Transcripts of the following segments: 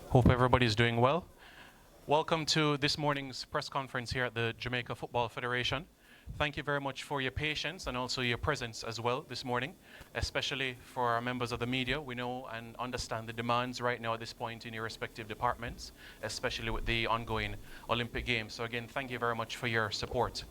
Hope everybody's doing well. Welcome to this morning's press conference here at the Jamaica Football Federation. Thank you very much for your patience and also your presence as well this morning, especially for our members of the media. We know and understand the demands right now at this point in your respective departments, especially with the ongoing Olympic Games. So again, thank you very much for your support.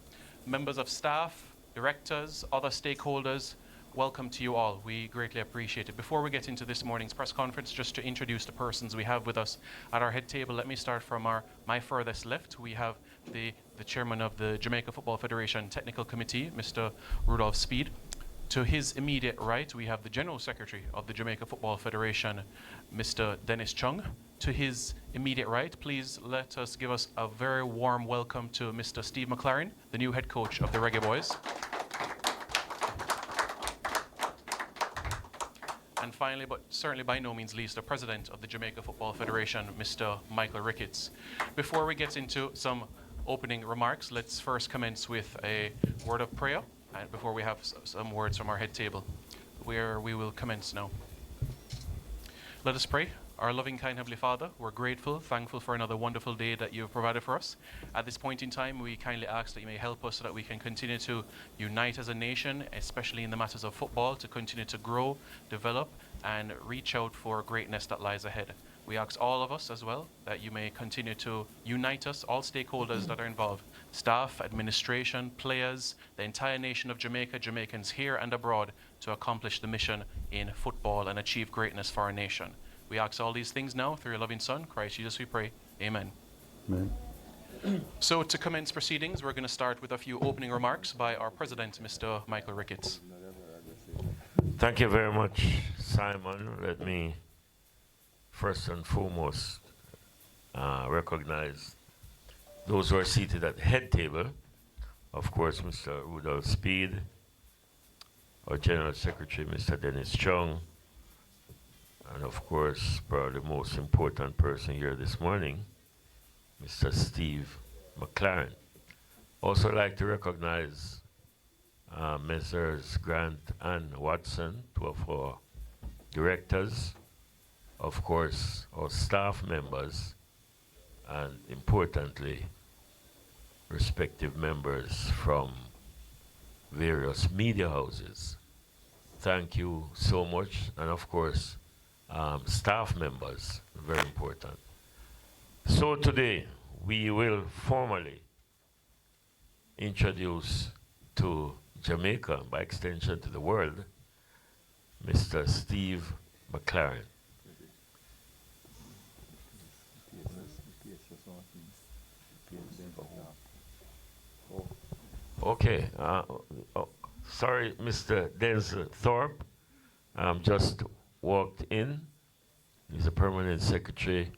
Members of staff, directors, other stakeholders, welcome to you all. We greatly appreciate it. Before we get into this morning's press conference, just to introduce the persons we have with us at our head table, let me start from my furthest left. We have the chairman of the Jamaica Football Federation Technical Committee, Mr. Rudolph Speed. To his immediate right, we have the General Secretary of the Jamaica Football Federation, Mr. Dennis Chung. To his immediate right, please let us give us a very warm welcome to Mr. Steve McClaren, the new head coach of the Reggae Boyz. And finally, but certainly by no means least, the president of the Jamaica Football Federation, Mr. Michael Ricketts. Before we get into some opening remarks, let's first commence with a word of prayer, and before we have some words from our head table, where we will commence now. Let us pray. Our loving, kind Heavenly Father, we're grateful, thankful for another wonderful day that you have provided for us. At this point in time, we kindly ask that you may help us so that we can continue to unite as a nation, especially in the matters of football, to continue to grow, develop, and reach out for greatness that lies ahead. We ask all of us as well that you may continue to unite us, all stakeholders that are involved, staff, administration, players, the entire nation of Jamaica, Jamaicans here and abroad, to accomplish the mission in football and achieve greatness for our nation. We ask all these things now through your loving Son, Christ Jesus we pray. Amen. Amen. So to commence proceedings, we're going to start with a few opening remarks by our president, Mr. Michael Ricketts. Thank you very much, Simon. Let me first and foremost recognize those who are seated at the head table. Of course, Mr. Rudolph Speed, our General Secretary, Mr. Dennis Chung, and of course, probably the most important person here this morning, Mr. Steve McClaren. Also like to recognize Messrs. Grant and Watson, two of our directors, of course, our staff members, and importantly, respective members from various media houses. Thank you so much, and of course, staff members, very important. So today, we will formally introduce to Jamaica, by extension to the world, Mr. Steve McClaren. Okay, sorry, Mr. Denzel Thorpe, just walked in. He's a permanent secretary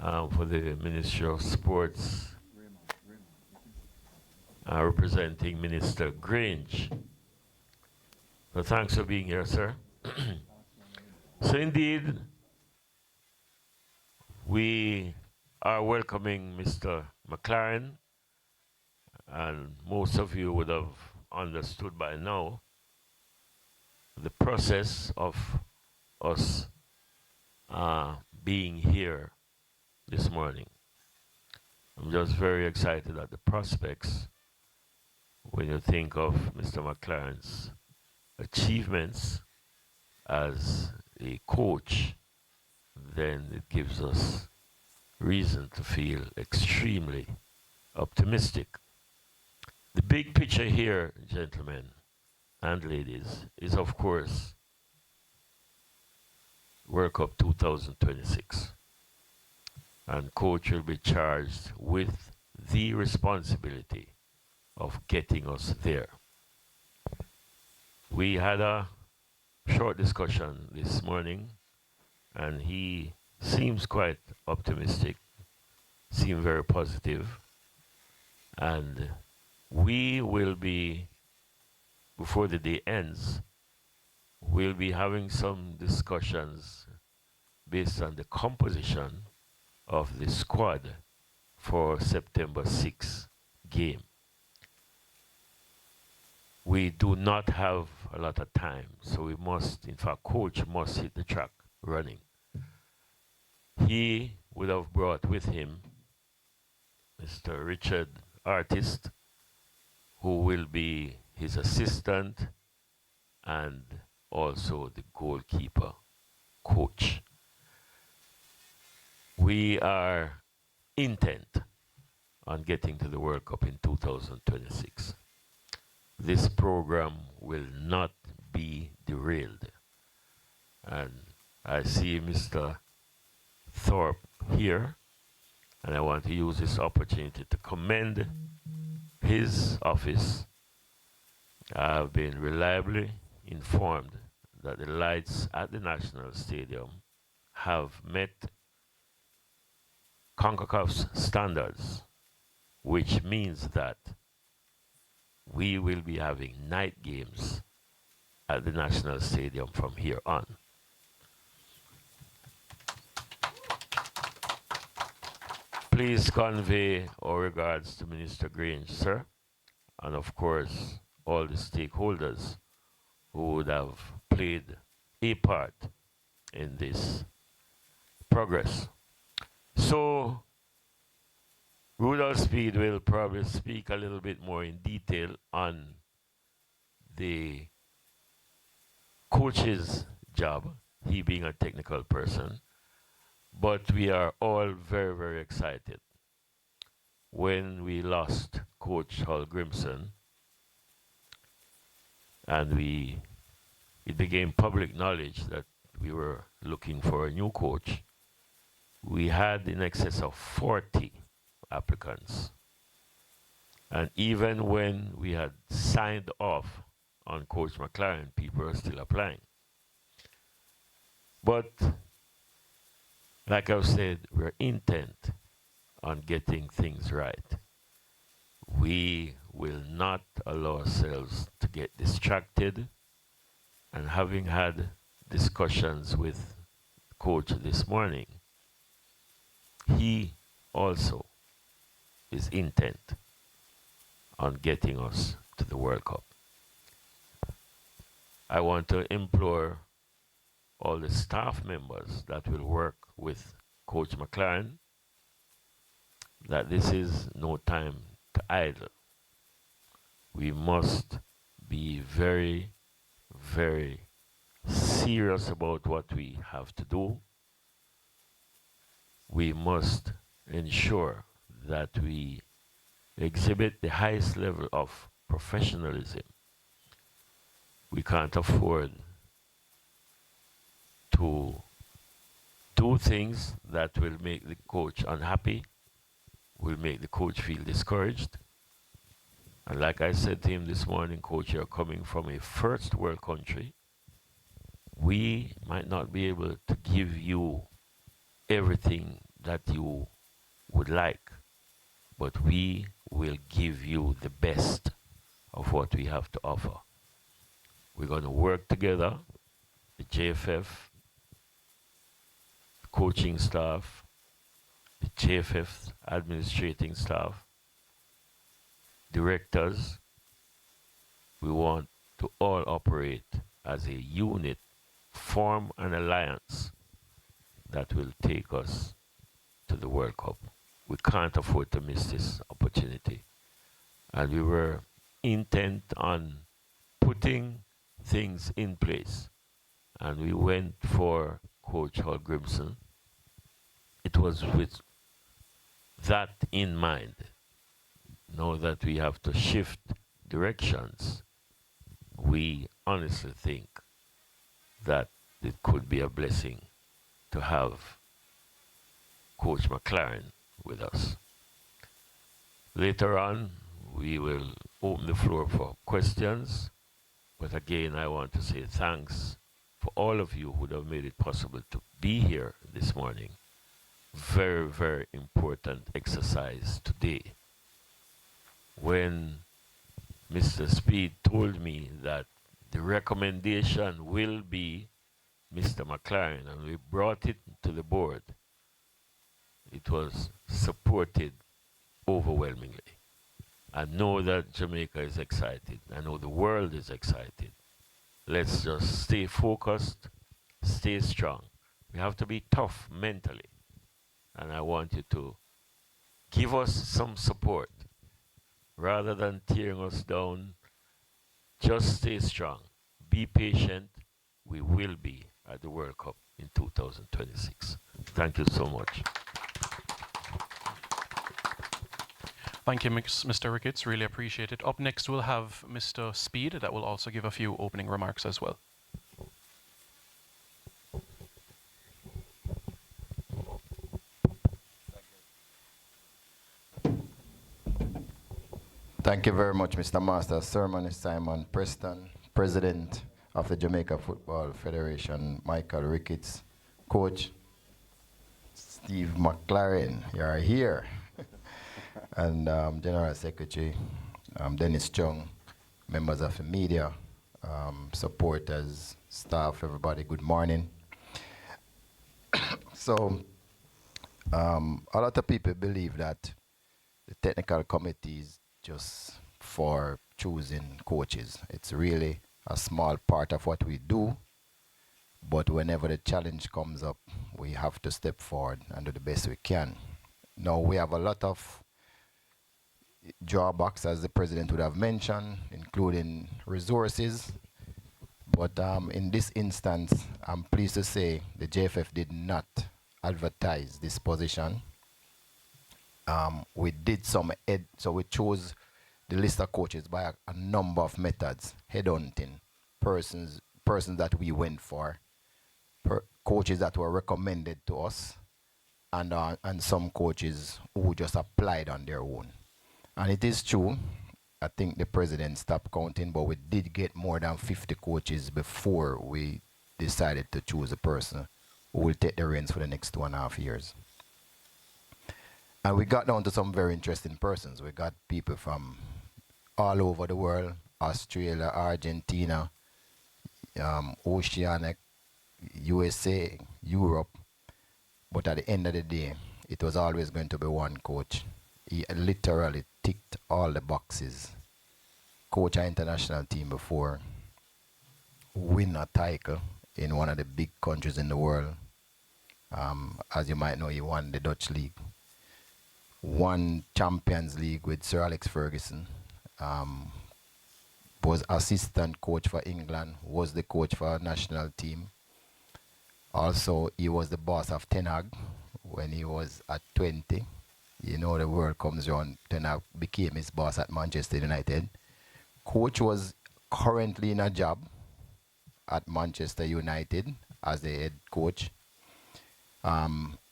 for the Ministry of Sports, representing Minister Grange. So thanks for being here, sir. So indeed, we are welcoming Mr. McClaren, and most of you would have understood by now the process of us being here this morning. I'm just very excited at the prospects when you think of Mr. McClaren's achievements as a coach. Then it gives us reason to feel extremely optimistic. The big picture here, gentlemen and ladies, is of course World Cup 2026. And coach will be charged with the responsibility of getting us there. We had a short discussion this morning, and he seems quite optimistic, seemed very positive, and we will be, before the day ends, we'll be having some discussions based on the composition of the squad for September 6th game. We do not have a lot of time, so we must, in fact, coach must hit the track running. he would have brought with him Mr. Richard Artist, who will be his assistant and also the goalkeeper coach. We are intent on getting to the World Cup in 2026. This program will not be derailed. And I see Mr. Thorpe here, and I want to use this opportunity to commend his office. I have been reliably informed that the lights at the National Stadium have met CONCACAF's standards, which means that we will be having night games at the National Stadium from here on. Please convey our regards to Minister Grange, sir, and of course all the stakeholders who would have played a part in this progress. So, Rudolph Speed will probably speak a little bit more in detail on the coach's job, he being a technical person, but we are all very, very excited. When we lost Coach Hal Grimson, and it became public knowledge that we were looking for a new coach, we had in excess of 40 applicants. And even when we had signed off on Coach McClaren, people are still applying. But like I've said, we're intent on getting things right. We will not allow ourselves to get distracted. And having had discussions with Coach this morning, he also is intent on getting us to the World Cup. I want to implore all the staff members that will work with Coach McClaren that this is no time to idle. We must be very, very serious about what we have to do. We must ensure that we exhibit the highest level of professionalism. We can't afford to do things that will make the coach unhappy, will make the coach feel discouraged. And like I said to him this morning, Coach, you're coming from a first world country. We might not be able to give you everything that you would like, but we will give you the best of what we have to offer. We're going to work together, the JFF, coaching staff, the JFF administrating staff, directors. We want to all operate as a unit, form an alliance that will take us to the World Cup. We can't afford to miss this opportunity. And we were intent on putting things in place. And we went for Coach Hal Grimson. It was with that in mind. Now that we have to shift directions, we honestly think that it could be a blessing to have Coach McClaren with us. Later on, we will open the floor for questions. But again, I want to say thanks for all of you who have made it possible to be here this morning. Very, very important exercise today. When Mr. Speed told me that the recommendation will be Mr. McClaren, and we brought it to the board, it was supported overwhelmingly. I know that Jamaica is excited. I know the world is excited. Let's just stay focused, stay strong. We have to be tough mentally. and I want you to give us some support rather than tearing us down. Just stay strong. Be patient. We will be at the World Cup in 2026. Thank you so much. Thank you, Mr. Ricketts. Really appreciate it. Up next, we'll have Mr. Speed that will also give a few opening remarks as well. Thank you very much, Mr. Master. Sermon is Simon Preston, President of the Jamaica Football Federation, Michael Ricketts, Coach Steve McClaren, you are here, and General Secretary Dennis Chung, members of the media, supporters, staff, everybody, good morning. So, a lot of people believe that the technical committee is just for choosing coaches. It's really a small part of what we do, but whenever the challenge comes up, we have to step forward and do the best we can. Now, we have a lot of drawbacks, as the president would have mentioned, including resources. But in this instance, I'm pleased to say the JFF did not advertise this position. We did so we chose the list of coaches by a number of methods: headhunting, persons that we went for, coaches that were recommended to us, and some coaches who just applied on their own. And it is true, I think the president stopped counting, but we did get more than 50 coaches before we decided to choose a person who will take the reins for the next 2.5 years. And we got down to some very interesting persons. We got people from all over the world: Australia, Argentina, Oceania, USA, Europe. But at the end of the day, it was always going to be one coach. He literally ticked all the boxes. Coach an international team before, win a title in one of the big countries in the world. As you might know, he won the Dutch League. Won Champions League with Sir Alex Ferguson. Was assistant coach for England. Was the coach for our national team. Also, he was the boss of Ten Hag when he was at 20. You know, the world comes around. Ten Hag became his boss at Manchester United. Coach was currently in a job at Manchester United as the head coach.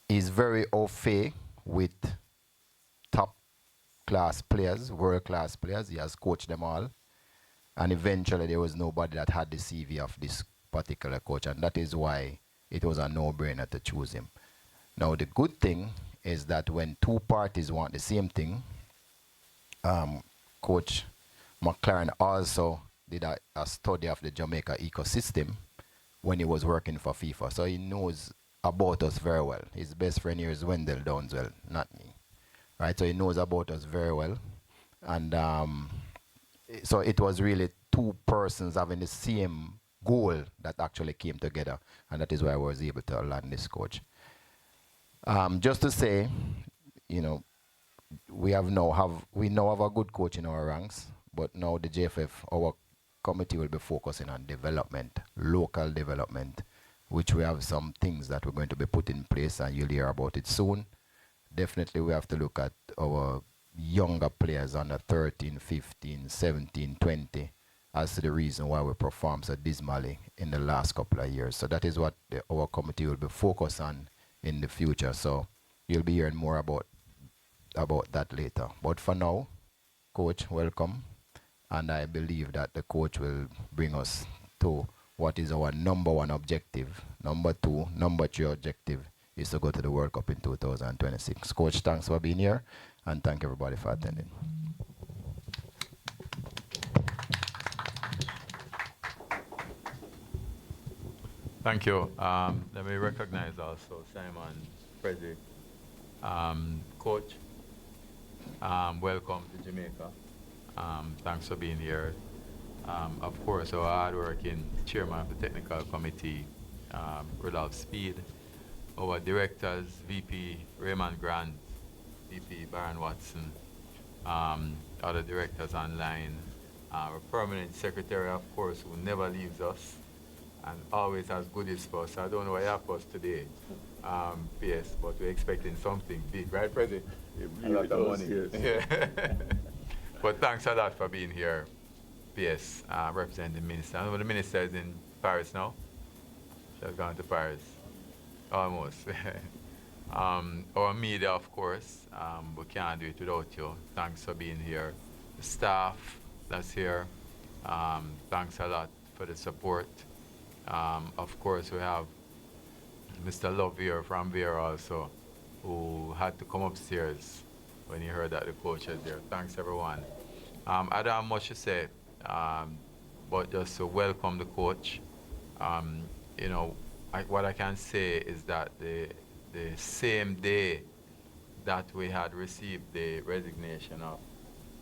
He's very au fait with top class players, world class players. He has coached them all. And eventually there was nobody that had the CV of this particular coach, and that is why it was a no-brainer to choose him. Now the good thing is that when two parties want the same thing, Coach McClaren also did a study of the Jamaica ecosystem when he was working for FIFA. So he knows about us very well. His best friend here is Wendell Downswell, not me. Right, so he knows about us very well. And so it was really two persons having the same goal that actually came together. And that is why I was able to land this coach. Just to say, you know, we now have a good coach in our ranks, but now the JFF, our committee will be focusing on development, local development, which we have some things that we're going to be put in place, and you'll hear about it soon. Definitely we have to look at our younger players under 13, 15, 17, 20 as to the reason why we performed so dismally in the last couple of years. So that is what our committee will be focused on in the future. So you'll be hearing more about that later. But for now, Coach, welcome. And I believe that the coach will bring us to what is our number one objective. Number two, number three objective is to go to the World Cup in 2026. Coach, thanks for being here, and thank everybody for attending. Thank you. Let me recognize also Simon Frederick. Coach, welcome to Jamaica. Thanks for being here. Of course, our hardworking chairman of the technical committee, Rudolph Speed. our directors, VP Raymond Grant, VP Baron Watson, other directors online, our permanent secretary, of course, who never leaves us and always has goodies for us. I don't know what you have for us today, PS, but we're expecting something big, right, President? A lot of money. Yes. Yeah. But thanks a lot for being here, PS, representing the minister. I know the minister is in Paris now. She has gone to Paris. Almost. Our media, of course, we can't do it without you. Thanks for being here. The staff that's here, thanks a lot for the support. Of course, we have Mr. Love here from Vera also, who had to come upstairs when he heard that the coach was there. Thanks, everyone. I don't have much to say, but just to welcome the coach. You know, what I can say is that the same day that we had received the resignation of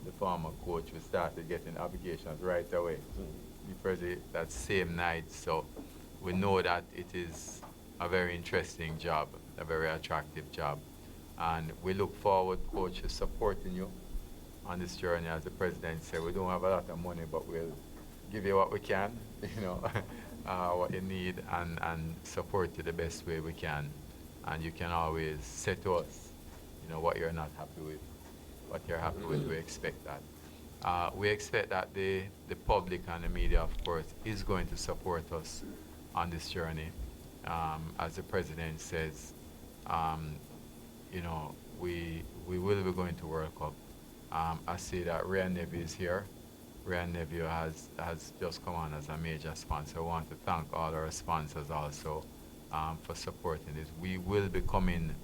the former coach, we started getting applications right away. That same night, so we know that it is a very interesting job, a very attractive job. And we look forward, coach, to supporting you on this journey. As the president said, we don't have a lot of money, but we'll give you what we can, you know, what you need, and support you the best way we can. And you can always say to us, you know, what you're not happy with, what you're happy with. We expect that. We expect that the public and the media, of course, is going to support us on this journey. As the president says, you know, we will be going to World Cup. I see that Ryan Neville is here. Ryan Neville has just come on as a major sponsor. I want to thank all our sponsors also for supporting this. We will be coming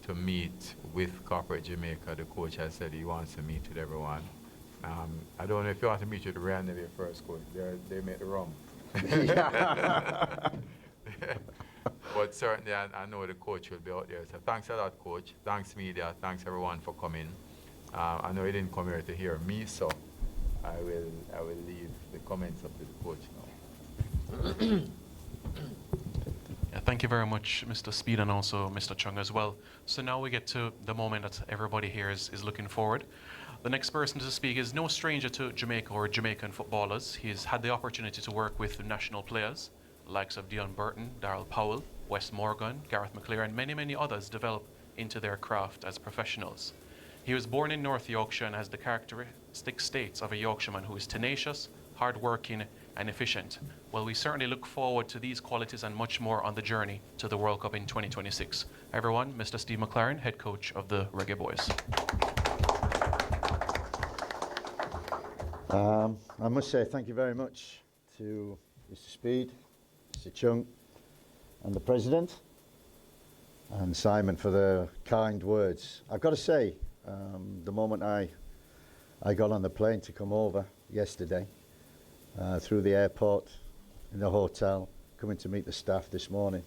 to meet with Corporate Jamaica. The coach has said he wants to meet with everyone. I don't know if you want to meet with Ryan Neville first, coach. They made the rum. But certainly I know the coach will be out there. So thanks a lot, coach. Thanks, media. Thanks, everyone, for coming. I know you didn't come here to hear me, so I will leave the comments up to the coach now. Yeah, thank you very much, Mr. Speed, and also Mr. Chung as well. So now we get to the moment that everybody here is looking forward. The next person to speak is no stranger to Jamaica or Jamaican footballers. He's had the opportunity to work with national players, likes of Dion Burton, Darrell Powell, Wes Morgan, Gareth McClaren, and many, many others develop into their craft as professionals. He was born in North Yorkshire and has the characteristic states of a Yorkshireman who is tenacious, hard-working, and efficient. Well, we certainly look forward to these qualities and much more on the journey to the World Cup in 2026. Everyone, Mr. Steve McClaren, head coach of the Reggae Boyz. I must say thank you very much to Mr. Speed, Mr. Chung, and the President, and Simon for the kind words. I've got to say, the moment I got on the plane to come over yesterday, through the airport, in the hotel, coming to meet the staff this morning,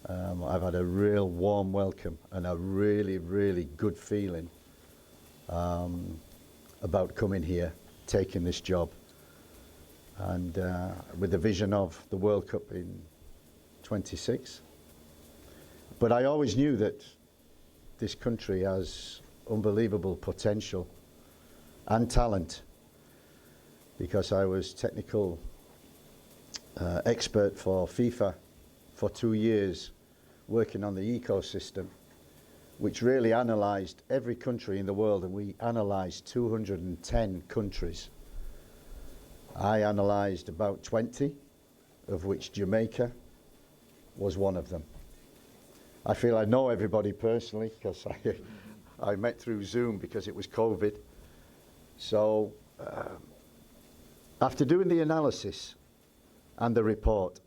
I've had a real warm welcome and a really, really good feeling about coming here, taking this job, and with the vision of the World Cup in 26. But I always knew that this country has unbelievable potential and talent, because I was technical expert for FIFA for 2 years, working on the ecosystem, which really analysed every country in the world, and we analysed 210 countries. I analysed about 20, of which Jamaica was one of them. I feel I know everybody personally, because I met through Zoom because it was COVID. So after doing the analysis and the report,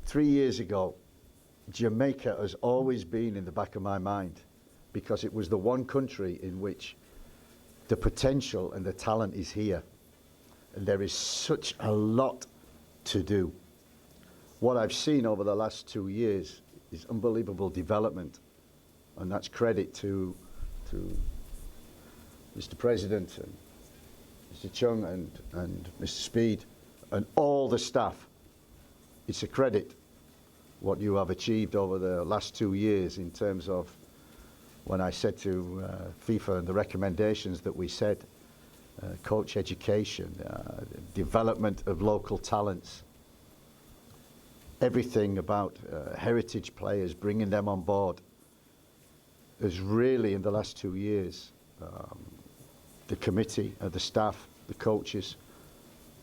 3 years ago, Jamaica has always been in the back of my mind, because it was the one country in which the potential and the talent is here. And there is such a lot to do. What I've seen over the last 2 years is unbelievable development, and that's credit to Mr. President and Mr. Chung and Mr. Speed and all the staff. It's a credit. what you have achieved over the last 2 years in terms of when I said to FIFA and the recommendations that we said, coach education, development of local talents, everything about heritage players, bringing them on board, is really in the last 2 years, the committee, the staff, the coaches,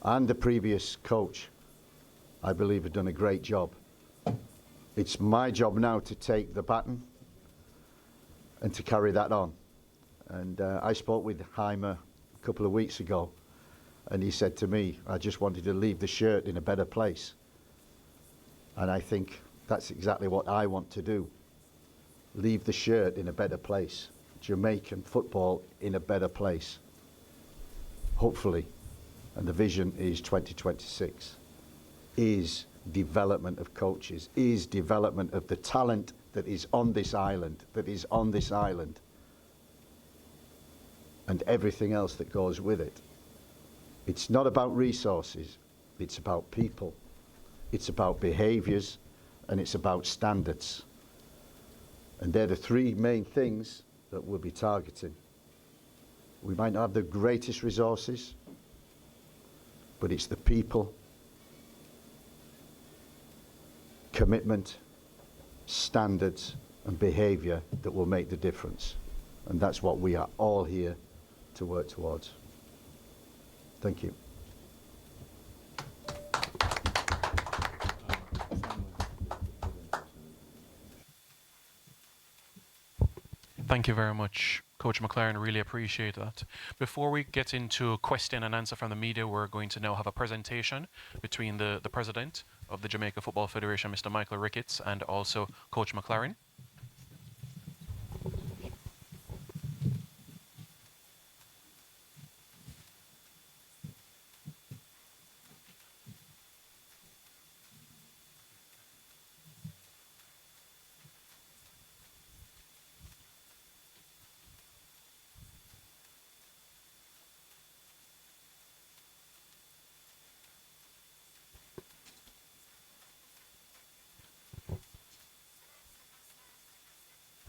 and the previous coach, I believe, have done a great job. It's my job now to take the baton and to carry that on. And I spoke with Jaime a couple of weeks ago, and he said to me, I just wanted to leave the shirt in a better place. And I think that's exactly what I want to do. Leave the shirt in a better place. Jamaican football in a better place. Hopefully. And the vision is 2026. Is development of coaches, is development of the talent that is on this island, and everything else that goes with it. It's not about resources, it's about people, it's about behaviours, and it's about standards. And they're the three main things that we'll be targeting. We might not have the greatest resources, but it's the people, commitment, standards, and behaviour that will make the difference. And that's what we are all here to work towards. Thank you. Thank you very much, Coach McClaren. Really appreciate that. Before we get into question and answer from the media, we're going to now have a presentation between the president of the Jamaica Football Federation, Mr. Michael Ricketts, and also Coach McClaren.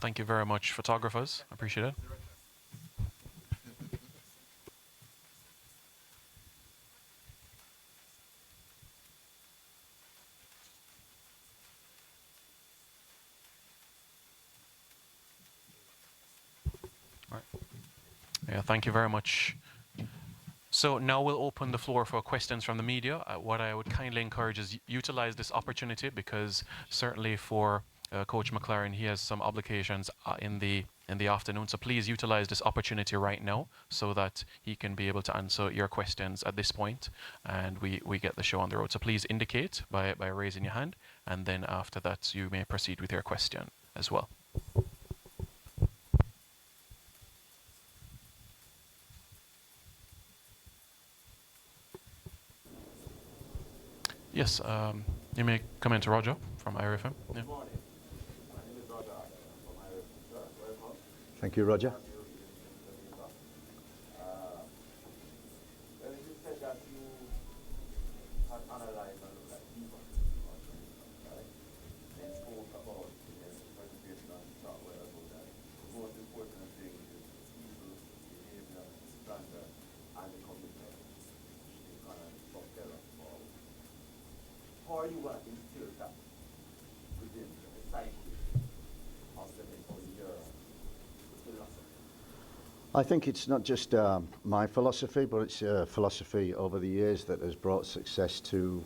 Thank you very much, photographers. I appreciate it. All right. Yeah, thank you very much. So now we'll open the floor for questions from the media. What I would kindly encourage is utilize this opportunity, because certainly for Coach McClaren, he has some obligations in the afternoon. So please utilize this opportunity right now so that he can be able to answer your questions at this point, and we get the show on the road. So please indicate by raising your hand, and then after that you may proceed with your question as well. Yes, you may come in to Roger from IRFM. Yeah. Thank you, Roger. How are you going to instill that within the psyche of the your philosophy? I think it's not just my philosophy, but it's a philosophy over the years that has brought success to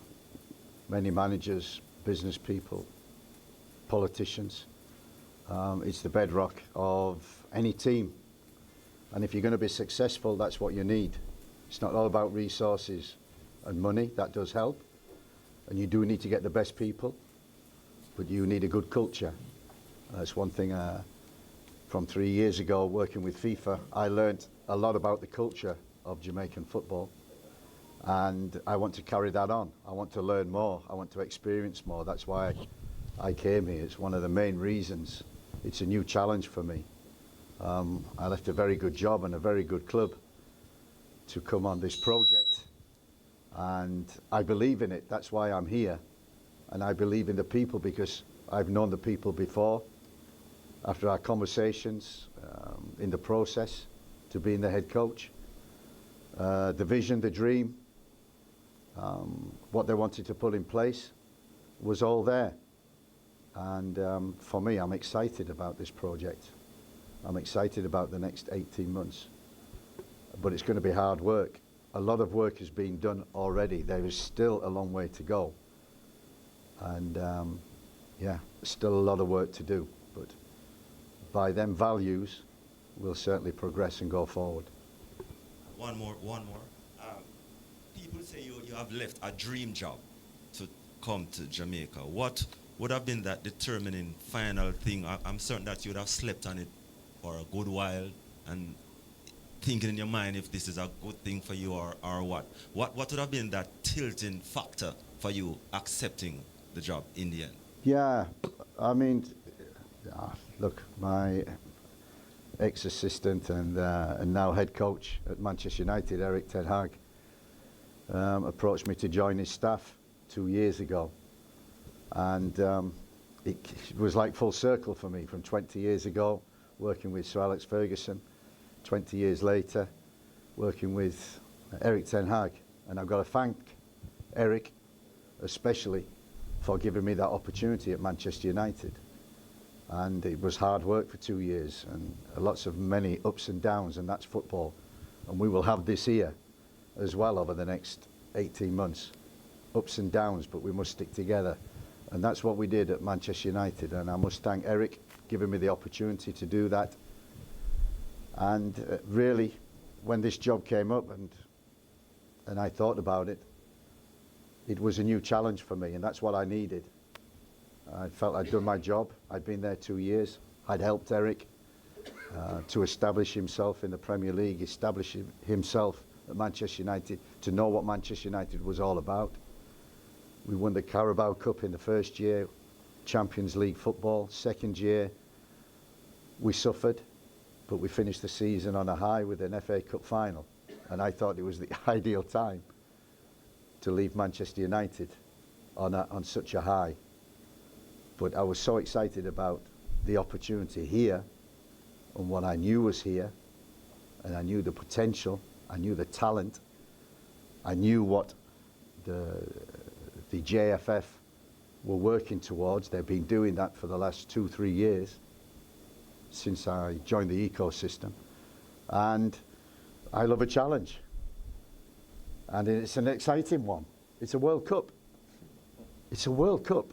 many managers, business people, politicians. It's the bedrock of any team. And if you're going to be successful, that's what you need. It's not all about resources and money. That does help. And you do need to get the best people, but you need a good culture. That's one thing from 3 years ago working with FIFA. I learned a lot about the culture of Jamaican football, and I want to carry that on. I want to learn more. I want to experience more. That's why I came here. It's one of the main reasons. It's a new challenge for me. I left a very good job and a very good club to come on this project. And I believe in it. That's why I'm here. and I believe in the people because I've known the people before. After our conversations in the process to being the head coach, the vision, the dream, what they wanted to put in place was all there. And for me, I'm excited about this project. I'm excited about the next 18 months. But it's going to be hard work. A lot of work has been done already. There is still a long way to go. And yeah, still a lot of work to do. But by them values, we'll certainly progress and go forward. One more. People say you have left a dream job to come to Jamaica. What would have been that determining final thing? I'm certain that you would have slept on it for a good while and thinking in your mind if this is a good thing for you or what. What would have been that tilting factor for you accepting the job in the end? Yeah, I mean, look, my ex-assistant and now head coach at Manchester United, Eric Ten Hag, approached me to join his staff 2 years ago. And it was like full circle for me from 20 years ago, working with Sir Alex Ferguson, 20 years later, working with Eric Ten Hag. And I've got to thank Eric, especially, for giving me that opportunity at Manchester United. And it was hard work for 2 years and lots of many ups and downs, and that's football. And we will have this here as well over the next 18 months. Ups and downs, but we must stick together. And that's what we did at Manchester United. And I must thank Eric giving me the opportunity to do that. And really, when this job came up and I thought about it, it was a new challenge for me, and that's what I needed. I felt I'd done my job. I'd been there 2 years. I'd helped Eric to establish himself in the Premier League, establish himself at Manchester United, to know what Manchester United was all about. We won the Carabao Cup in the first year, Champions League football. Second year, we suffered, but we finished the season on a high with an FA Cup final. And I thought it was the ideal time to leave Manchester United on such a high. But I was so excited about the opportunity here and what I knew was here, and I knew the potential, I knew the talent, I knew what the JFF were working towards. They've been doing that for the last 2-3 years since I joined the ecosystem. And I love a challenge. And it's an exciting one. It's a World Cup. It's a World Cup.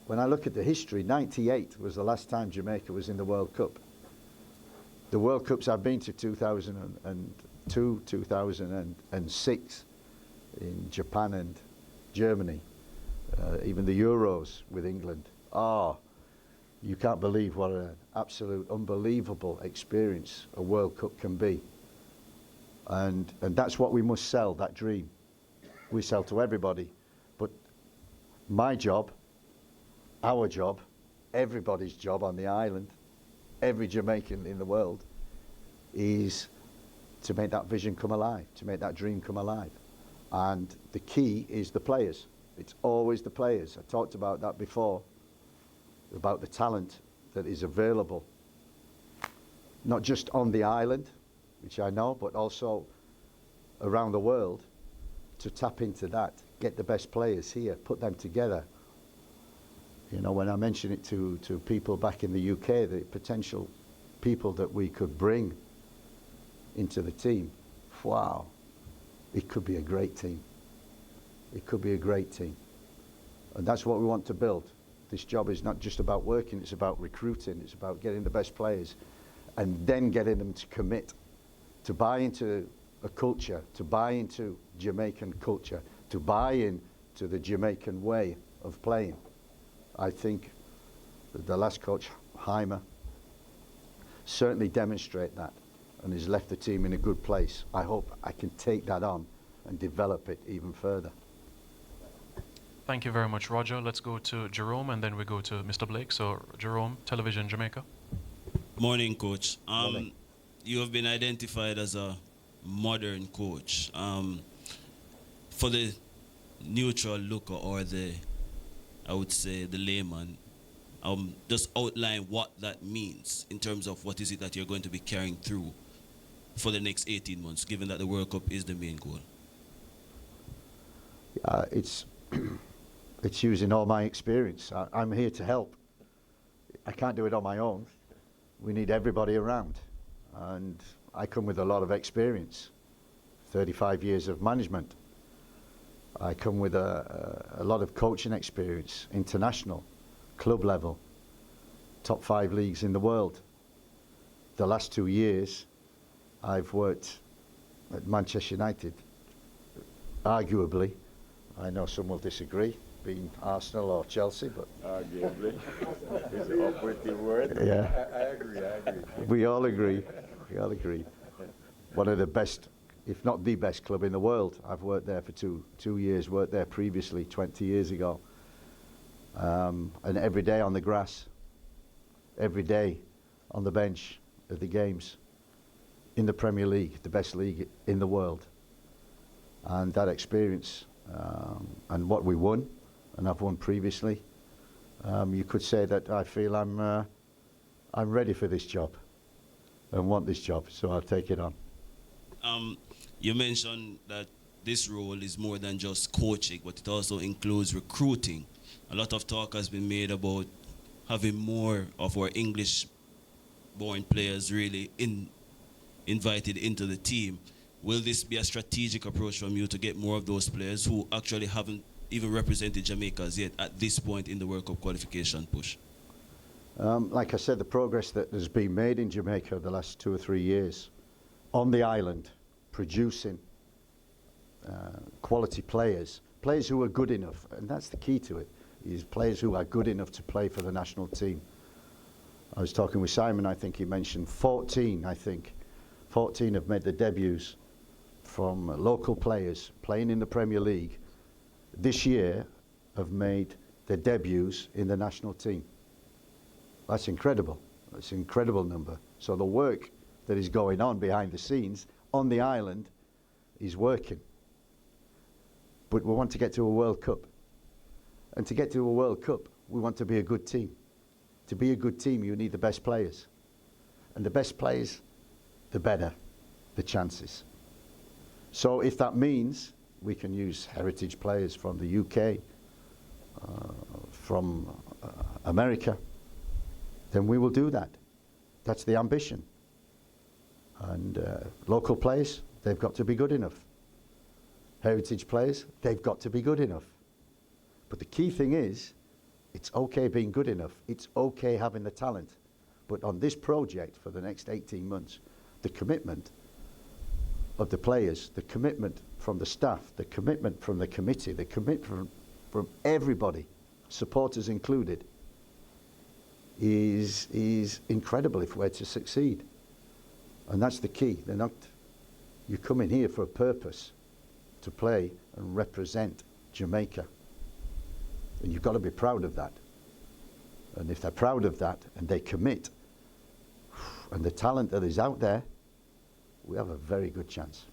When I look at the history, 98 was the last time Jamaica was in the World Cup. The World Cups I've been to 2002, 2006 in Japan and Germany, even the Euros with England. You can't believe what an absolute unbelievable experience a World Cup can be. And that's what we must sell, that dream. We sell to everybody. But my job, our job, everybody's job on the island, every Jamaican in the world, is to make that vision come alive, to make that dream come alive. And the key is the players. It's always the players. I talked about that before, about the talent that is available, not just on the island, which I know, but also around the world, to tap into that, get the best players here, put them together. You know, when I mention it to people back in the UK, the potential people that we could bring into the team, wow, it could be a great team. It could be a great team. And that's what we want to build. This job is not just about working, it's about recruiting, it's about getting the best players and then getting them to commit, to buy into a culture, to buy into Jamaican culture, to buy into the Jamaican way of playing. I think the last coach, Jaime, certainly demonstrate that and has left the team in a good place. I hope I can take that on and develop it even further. Thank you very much, Roger. Let's go to Jerome, and then we go to Mr. Blake. So, Jerome, Television Jamaica. Morning, Coach. Morning. You have been identified as a modern coach. For the neutral looker or the, I would say, the layman, just outline what that means in terms of what is it that you're going to be carrying through for the next 18 months, given that the World Cup is the main goal? It's it's using all my experience. I'm here to help. I can't do it on my own. We need everybody around, and I come with a lot of experience, 35 years of management. I come with a lot of coaching experience, international, club level, top 5 leagues in the world. The last 2 years, I've worked at Manchester United. Arguably, I know some will disagree, being Arsenal or Chelsea, but Arguably, is an operative word. yeah, I agree. we all agree. We all agree. One of the best, if not the best club in the world. I've worked there for two years, worked there previously 20 years ago. And every day on the grass, every day on the bench at the games, in the Premier League, the best league in the world. And that experience and what we won, and I've won previously, you could say that I feel I'm ready for this job and want this job, so I'll take it on. You mentioned that this role is more than just coaching, but it also includes recruiting. A lot of talk has been made about having more of our English-born players really invited into the team. Will this be a strategic approach from you to get more of those players who actually haven't even represented Jamaica as yet at this point in the World Cup qualification push? Like I said, the progress that has been made in Jamaica the last 2 or 3 years on the island, producing quality players who are good enough, and that's the key to it, is players who are good enough to play for the national team. I was talking with Simon, I think he mentioned 14 have made their debuts from local players playing in the Premier League this year, have made their debuts in the national team. That's incredible. That's an incredible number. So the work that is going on behind the scenes on the island is working. But we want to get to a World Cup. And to get to a World Cup, we want to be a good team. To be a good team, you need the best players. And the best players, the better the chances. So if that means we can use heritage players from the UK, from America, then we will do that. That's the ambition. And local players, they've got to be good enough. Heritage players, they've got to be good enough. But the key thing is, it's okay being good enough. It's okay having the talent. But on this project for the next 18 months, the commitment of the players, the commitment from the staff, the commitment from the committee, the commitment from everybody, supporters included, is incredible if we're to succeed. And that's the key. You come in here for a purpose, to play and represent Jamaica. And you've got to be proud of that. And if they're proud of that and they commit, and the talent that is out there, we have a very good chance.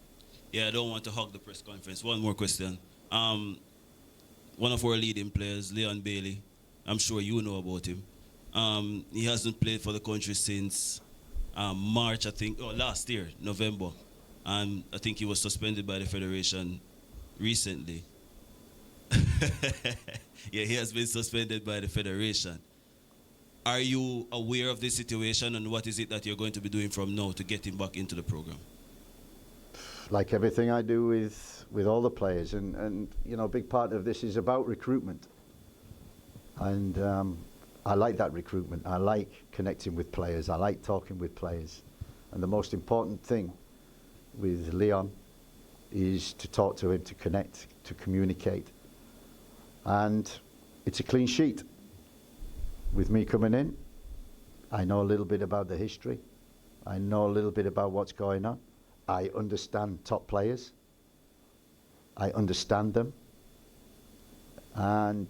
Yeah, I don't want to hog the press conference. One more question. One of our leading players, Leon Bailey, I'm sure you know about him. He hasn't played for the country since March, I think, last year, November. And I think he was suspended by the Federation recently. Yeah, he has been suspended by the Federation. Are you aware of this situation, and what is it that you're going to be doing from now to get him back into the program? Like everything I do with all the players, and you know, a big part of this is about recruitment. And I like that recruitment. I like connecting with players. I like talking with players. And the most important thing with Leon is to talk to him, to connect, to communicate. And it's a clean sheet. With me coming in, I know a little bit about the history. I know a little bit about what's going on. I understand top players. I understand them. And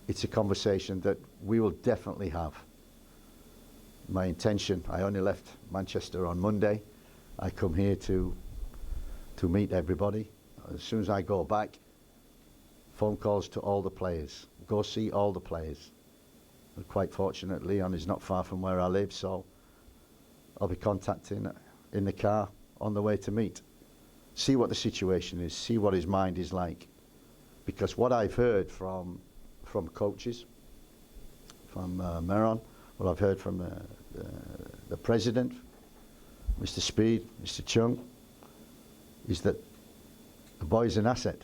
it's a conversation that we will definitely have. My intention, I only left Manchester on Monday. I come here to meet everybody. As soon as I go back, phone calls to all the players. Go see all the players. And quite fortunate, Leon is not far from where I live, so I'll be contacting in the car on the way to meet. See what the situation is, see what his mind is like. Because what I've heard from coaches, from Meron, what I've heard from the president, Mr. Speed, Mr. Chung, is that the boy's an asset.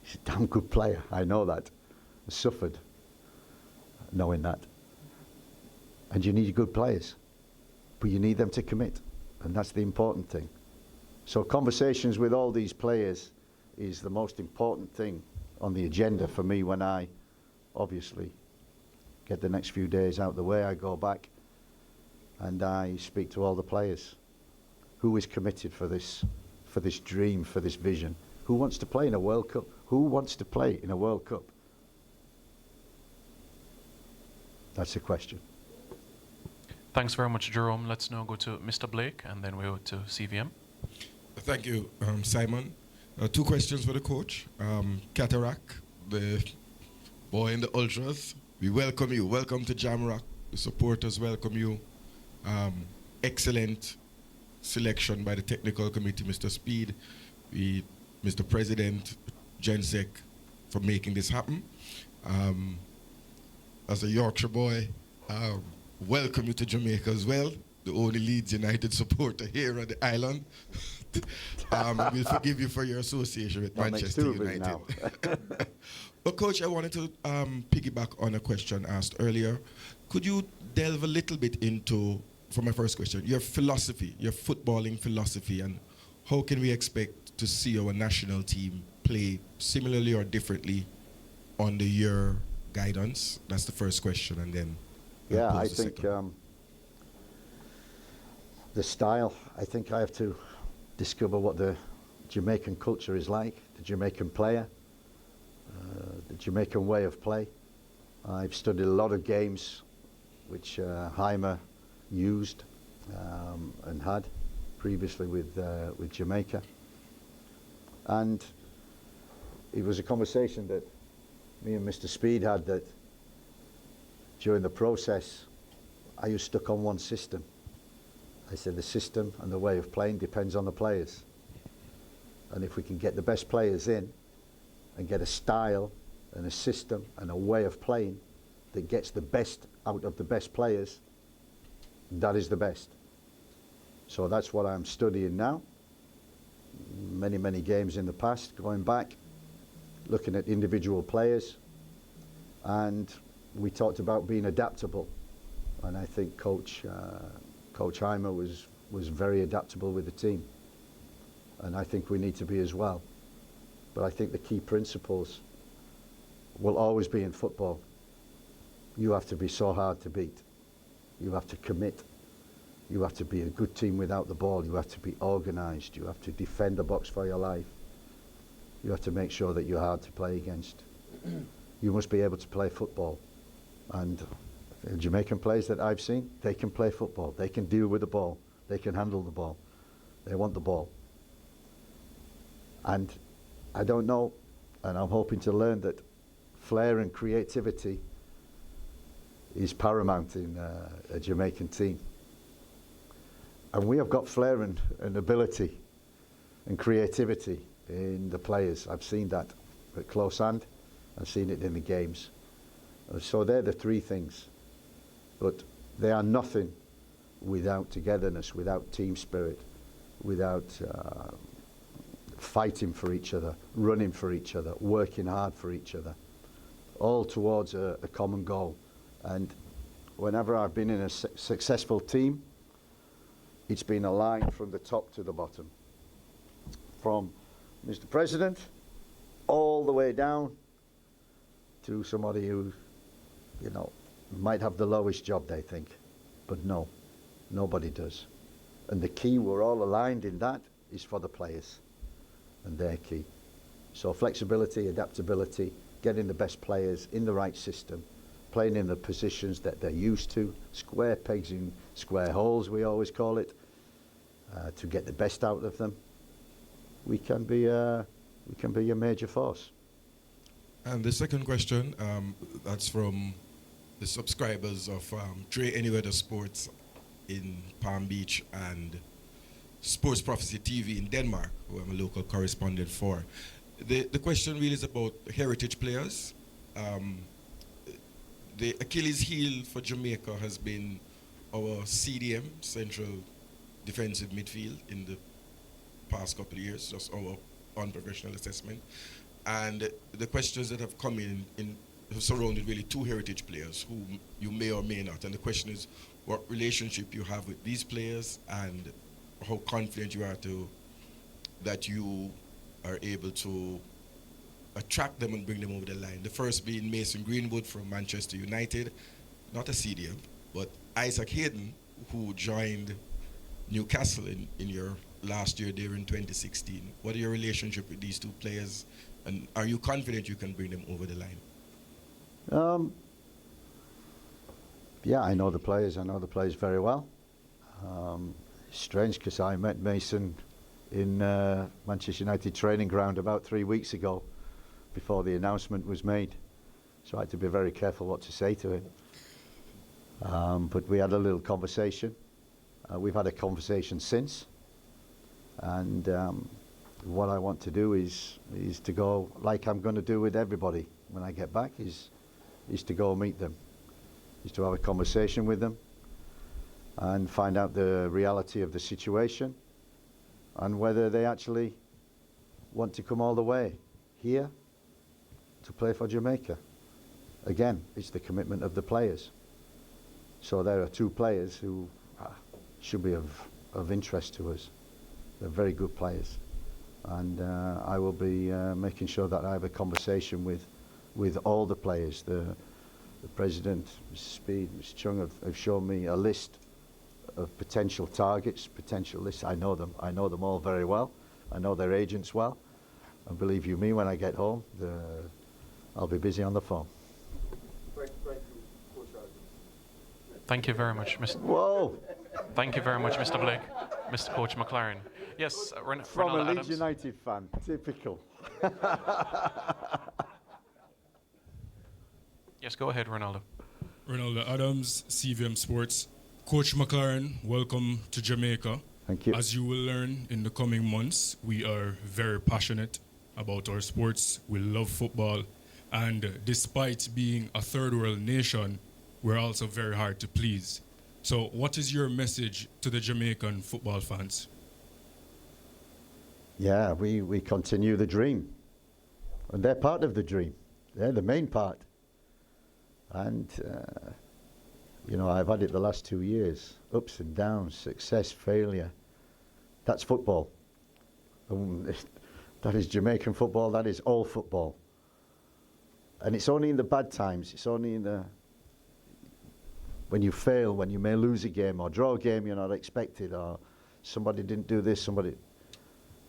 He's a damn good player, I know that. I suffered knowing that. And you need good players, but you need them to commit, and that's the important thing. So conversations with all these players is the most important thing on the agenda for me when I obviously get the next few days out the way. I go back and I speak to all the players. Who is committed for this dream, for this vision? Who wants to play in a World Cup? Who wants to play in a World Cup? That's the question. Thanks very much, Jerome. Let's now go to Mr. Blake, and then we'll go to CVM. Thank you, Simon. Two questions for the coach. Cataract, the boy in the Ultras, we welcome you. Welcome to Jamrock. The supporters welcome you. Excellent selection by the technical committee, Mr. Speed, Mr. President, Gensec, for making this happen. As a Yorkshire boy, welcome you to Jamaica as well. The only Leeds United supporter here on the island. We'll forgive you for your association with Manchester United. But Coach, I wanted to piggyback on a question asked earlier. Could you delve a little bit into, for my first question, your philosophy, your footballing philosophy, and how can we expect to see our national team play similarly or differently under your guidance? That's the first question, and then yeah, I think the style. I think I have to discover what the Jamaican culture is like, the Jamaican player, the Jamaican way of play. I've studied a lot of games which Jaime used and had previously with Jamaica, and it was a conversation that me and Mr. Speed had, that during the process I was stuck on one system. I said the system and the way of playing depends on the players, and if we can get the best players in and get a style and a system and a way of playing that gets the best out of the best players, that is the best. So that's what I'm studying now. Many games in the past, going back, looking at individual players, and we talked about being adaptable, and I think Coach Jaime was very adaptable with the team, and I think we need to be as well. But I think the key principles will always be in football. You have to be so hard to beat. You have to commit. You have to be a good team without the ball. You have to be organised. You have to defend the box for your life. You have to make sure that you're hard to play against. You must be able to play football. And the Jamaican players that I've seen, they can play football. They can deal with the ball. They can handle the ball. They want the ball. And I don't know, and I'm hoping to learn that flair and creativity is paramount in a Jamaican team. And we have got flair and ability and creativity in the players. I've seen that at close hand. I've seen it in the games. So they're the three things. But they are nothing without togetherness, without team spirit, without fighting for each other, running for each other, working hard for each other, all towards a common goal. And whenever I've been in a successful team, it's been a line from the top to the bottom, from Mr. President all the way down to somebody who, you know, might have the lowest job, they think, but no, nobody does. And the key, we're all aligned in that, is for the players, and they're key. So flexibility, adaptability, getting the best players in the right system, playing in the positions that they're used to, square pegs in square holes, we always call it, to get the best out of them. We can be a major force. And the second question, that's from the subscribers of Trey Anyweather Sports in Palm Beach and Sports Prophecy TV in Denmark, who I'm a local correspondent for. The question really is about heritage players. The Achilles heel for Jamaica has been our CDM, Central Defensive Midfield, in the past couple of years, just our unprofessional assessment. And the questions that have come in have surrounded really two heritage players who you may or may not. And the question is what relationship you have with these players and how confident you are that you are able to attract them and bring them over the line. The first being Mason Greenwood from Manchester United, not a CDM, but Isaac Hayden, who joined Newcastle in your last year there in 2016. What are your relationship with these two players, and are you confident you can bring them over the line? Yeah, I know the players. I know the players very well. It's strange because I met Mason in Manchester United training ground about 3 weeks ago before the announcement was made. So I had to be very careful what to say to him. But we had a little conversation. We've had a conversation since. And what I want to do is to go, like I'm going to do with everybody when I get back, is to go meet them, is to have a conversation with them and find out the reality of the situation and whether they actually want to come all the way here to play for Jamaica. Again, it's the commitment of the players. So there are two players who should be of interest to us. They're very good players. And I will be making sure that I have a conversation with all the players. The President, Mr. Speed, Mr. Chung have shown me a list of potential targets, potential lists. I know them all very well. I know their agents well. And believe you me, when I get home, I'll be busy on the phone. Thank you very much, Mr. Whoa! Thank you very much, Mr. Blake, Mr. Coach McClaren. Yes, From a Ronald Leeds Adams. United fan, typical. Yes, go ahead, Ronaldo. Ronaldo Adams, CVM Sports. Coach McClaren, welcome to Jamaica. Thank you. As you will learn in the coming months, we are very passionate about our sports. We love football. And despite being a third world nation, we're also very hard to please. So what is your message to the Jamaican football fans? Yeah, we continue the dream. And they're part of the dream. They're the main part. And, you know, I've had it the last 2 years. Ups and downs, success, failure. That's football. That is Jamaican football. That is all football. And it's only in the bad times. It's only in the... when you fail, when you may lose a game or draw a game you're not expected, or somebody didn't do this, somebody...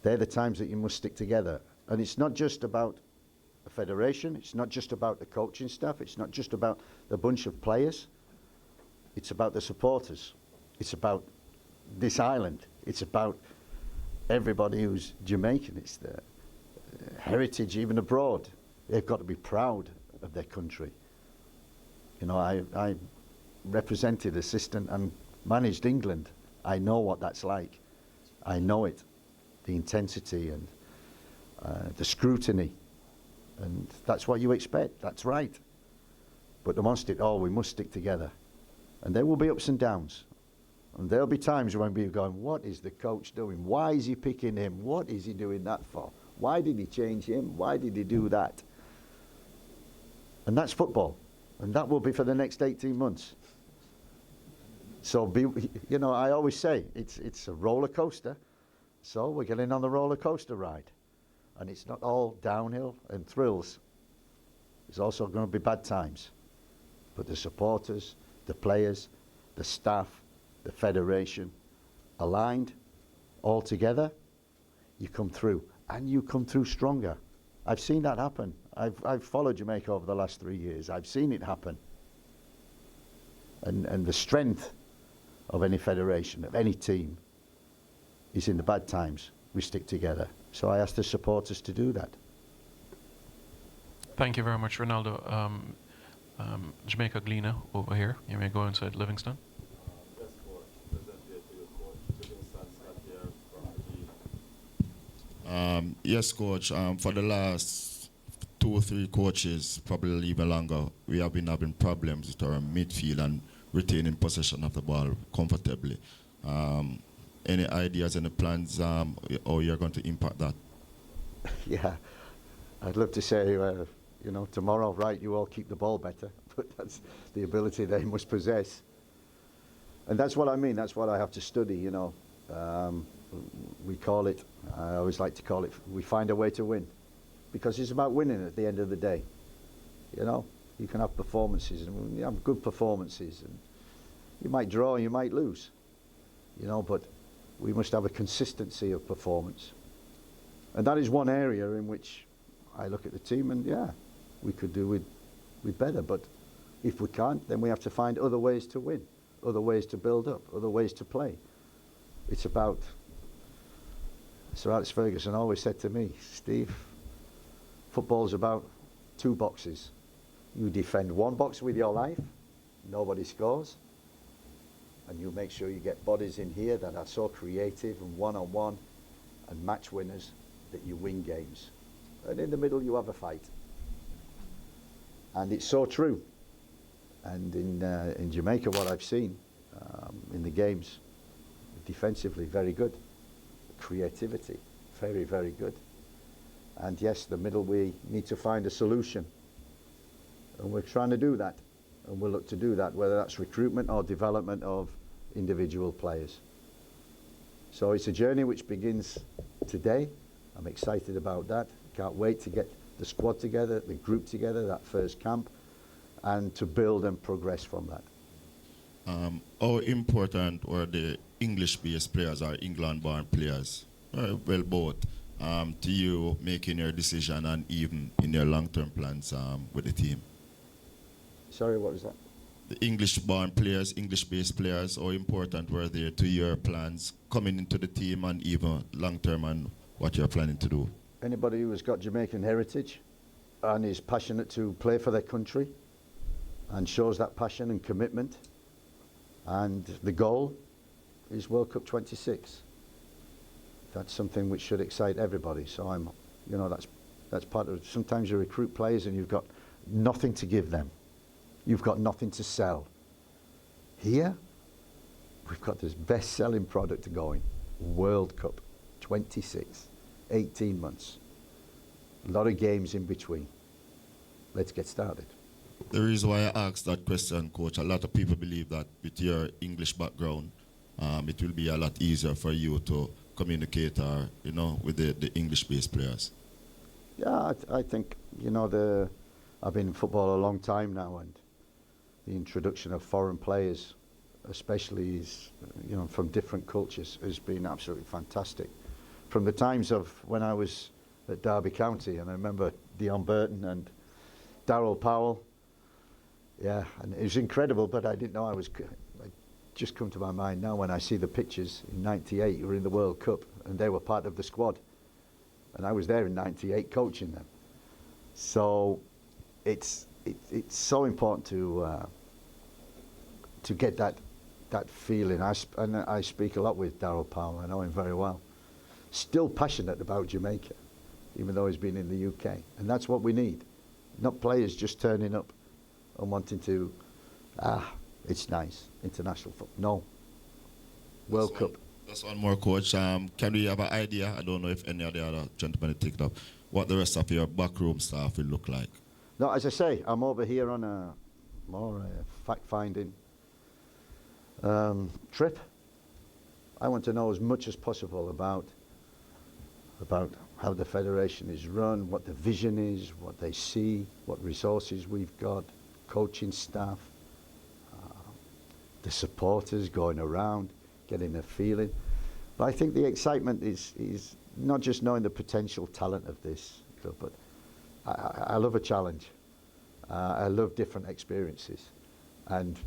They're the times that you must stick together. And it's not just about a federation. It's not just about the coaching staff. It's not just about the bunch of players. It's about the supporters. It's about this island. It's about everybody who's Jamaican. It's the heritage even abroad. They've got to be proud of their country. You know, I represented, assistant and managed England. I know what that's like. I know it. The intensity and the scrutiny. And that's what you expect. That's right. But amongst it all, we must stick together. And there will be ups and downs. And there'll be times when we're going, what is the coach doing? Why is he picking him? What is he doing that for? Why did he change him? Why did he do that? And that's football. And that will be for the next 18 months. So, you know, I always say, it's a roller coaster. So we're getting on the roller coaster ride. And it's not all downhill and thrills. There's also going to be bad times. But the supporters, the players, the staff, the federation, aligned, all together, you come through. And you come through stronger. I've seen that happen. I've followed Jamaica over the last 3 years. I've seen it happen. And the strength of any federation, of any team, is in the bad times. We stick together. So I ask the supporters to do that. Thank you very much, Ronaldo. Jamaica Glena over here. You may go inside Livingston. Yes, coach. Present here to you, coach. Livingston Scott here from the Yes, coach. For the last 2 or 3 coaches, probably even longer, we have been having problems with our midfield and retaining possession of the ball comfortably. Any ideas, any plans, how you're going to impact that? Yeah, I'd love to say, tomorrow, right, you all keep the ball better, but that's the ability they must possess. And that's what I mean, that's what I have to study, we call it, I always like to call it, we find a way to win. Because it's about winning at the end of the day. You can have performances, and you have good performances, and you might draw, you might lose, but we must have a consistency of performance. And that is one area in which I look at the team and, yeah, we could do with better. But if we can't, then we have to find other ways to win, other ways to build up, other ways to play. It's about, Sir Alex Ferguson always said to me, Steve, football's about 2 boxes. You defend 1 box with your life, nobody scores, and you make sure you get bodies in here that are so creative and one-on-one and match winners that you win games. And in the middle you have a fight. And it's so true. And in Jamaica, what I've seen in the games, defensively, very good. Creativity, very, very good. And yes, the middle, we need to find a solution. And we're trying to do that. And we'll look to do that, whether that's recruitment or development of individual players. So it's a journey which begins today. I'm excited about that. Can't wait to get the squad together, the group together, that first camp, and to build and progress from that. How important were the English-based players or England-born players, well, both, to you making your decision and even in your long-term plans with the team? Sorry, what was that? The English-born players, English-based players, how important were they to your plans coming into the team and even long-term and what you're planning to do? Anybody who has got Jamaican heritage and is passionate to play for their country and shows that passion and commitment, and the goal is World Cup 26. That's something which should excite everybody. So that's part of it. Sometimes you recruit players and you've got nothing to give them. You've got nothing to sell. Here, we've got this best-selling product going. World Cup 26, 18 months. A lot of games in between. Let's get started. The reason why I asked that question, Coach, a lot of people believe that with your English background, it will be a lot easier for you to communicate with the English-based players. Yeah, I think, I've been in football a long time now, and the introduction of foreign players, especially from different cultures, has been absolutely fantastic. From the times of when I was at Derby County, and I remember Dion Burton and Darryl Powell, yeah, and it was incredible, but I didn't know I just come to my mind now when I see the pictures in '98, you were in the World Cup, and they were part of the squad. And I was there in '98 coaching them. So it's so important to get that feeling. I speak a lot with Darryl Powell. I know him very well. Still passionate about Jamaica, even though he's been in the UK. And that's what we need. Not players just turning up and wanting to, it's nice, international football. No. World Cup. Just one more, Coach. Can we have an idea? I don't know if any of the other gentlemen take it up. What the rest of your backroom staff will look like? No, as I say, I'm over here on a more fact-finding trip. I want to know as much as possible about how the federation is run, what the vision is, what they see, what resources we've got, coaching staff, the supporters going around, getting a feeling. But I think the excitement is not just knowing the potential talent of this club, but I love a challenge. I love different experiences. And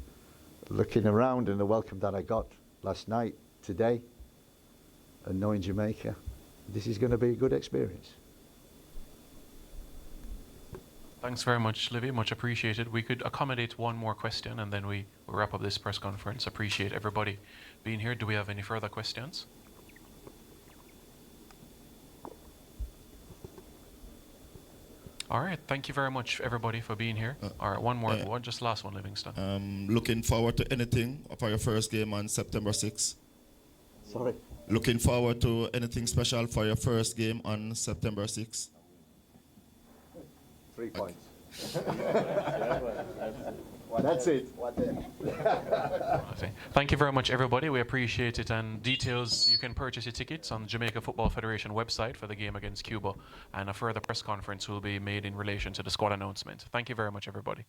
looking around and the welcome that I got last night, today, and knowing Jamaica, this is going to be a good experience. Thanks very much, Livy. Much appreciated. We could accommodate one more question and then we wrap up this press conference. Appreciate everybody being here. Do we have any further questions? All right. Thank you very much, everybody, for being here. All right. One more. Just last one, Livingston. Looking forward to anything for your first game on September 6th? Sorry. Looking forward to anything special for your first game on September 6th? 3 points. That's it. Thank you very much, everybody. We appreciate it. And details, you can purchase your tickets on the Jamaica Football Federation website for the game against Cuba. And a further press conference will be made in relation to the squad announcement. Thank you very much, everybody.